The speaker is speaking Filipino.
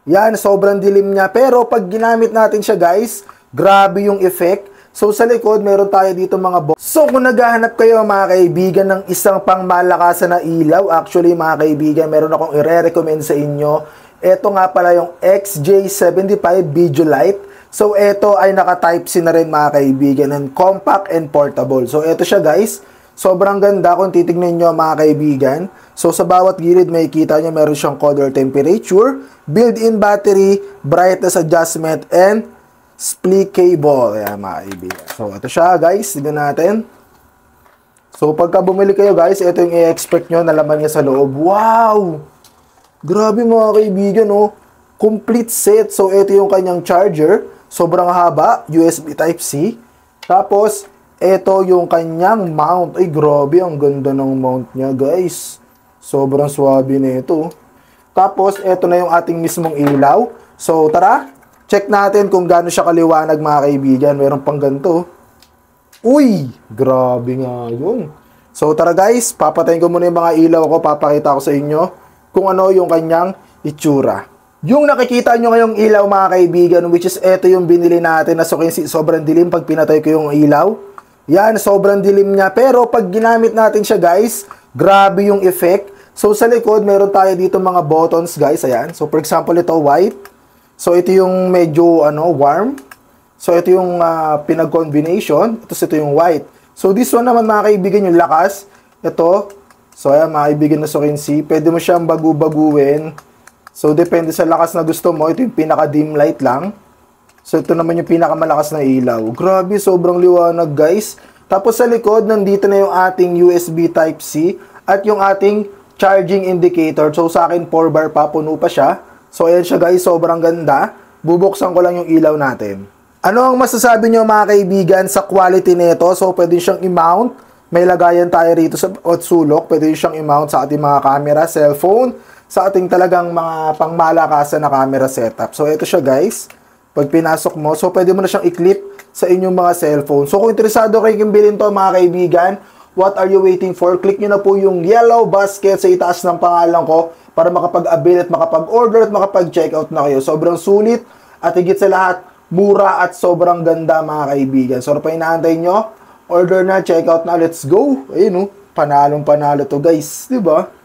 Yan, sobrang dilim niya. Pero pag ginamit natin siya guys, grabe yung effect. So sa likod, meron tayo dito mga box. So kung naghahanap kayo mga kaibigan ng isang pangmalakasan na ilaw, actually mga kaibigan, meron akong i-recommend sa inyo. Ito nga pala yung XJ75 Video Light. So ito ay naka-type C na rin mga kaibigan, and compact and portable. So ito siya guys, sobrang ganda kung titignan nyo mga kaibigan. So sa bawat gilid makikita nyo meron siyang color temperature, built-in battery, brightness adjustment, and split cable. Ayan mga kaibigan. So ito siya guys, tignan natin. So pagka bumili kayo guys, ito yung i-expect nyo na laman niya sa loob. Wow! Grabe mga kaibigan, oh. Complete set. So ito yung kanyang charger. Sobrang haba, USB Type-C. Tapos, ito yung kanyang mount. Ay, grabe, ang ganda ng mount niya, guys. Sobrang swabe na ito. Tapos, ito na yung ating mismong ilaw. So, tara, check natin kung gaano siya kaliwanag, mga kaibigan. Meron pang ganito. Uy, grabe nga yun. So, tara guys, papatayin ko muna yung mga ilaw ko. Papakita ko sa inyo kung ano yung kanyang itsura. Yung nakikita nyo ngayong ilaw mga kaibigan, which is ito yung binili natin na sobrang dilim pag pinatay ko yung ilaw. Yan, sobrang dilim niya. Pero pag ginamit natin siya guys, grabe yung effect. So sa likod, meron tayo dito mga buttons guys. Ayan. So for example, ito white. So ito yung medyo warm. So ito yung pinag-combination. Tapos ito yung white. So this one naman mga kaibigan, yung lakas. Ito. So ayan mga kaibigan na sukinsi. Pwede mo siyang bagu-baguin. So, depende sa lakas na gusto mo. Ito yung pinaka-dim light lang. So, ito naman yung pinakamalakas na ilaw. Grabe, sobrang liwanag, guys. Tapos sa likod, nandito na yung ating USB Type-C at yung ating charging indicator. So, sa akin, 4 bar pa. Puno pa siya. So, ayan siya, guys. Sobrang ganda. Bubuksan ko lang yung ilaw natin. Ano ang masasabi nyo, mga kaibigan, sa quality nito? So, pwede siyang i-mount. May lagayan tayo rito sa sulok. Pwede siyang i-mount sa ating mga camera, cellphone, sa ating talagang mga pangmalakasan na camera setup. So, ito siya guys. Pag pinasok mo, so pwede mo na siyang i-clip sa inyong mga cellphone. So, kung interesado kayo bilhin to mga kaibigan, what are you waiting for? Click nyo na po yung yellow basket sa itaas ng pangalan ko para makapag-avail at makapag-order at makapag-checkout na kayo. Sobrang sulit at higit sa lahat, mura at sobrang ganda mga kaibigan. So, ano pa inaantay nyo? Order na, checkout na, let's go. Ayun, panalong panalo to guys. Diba?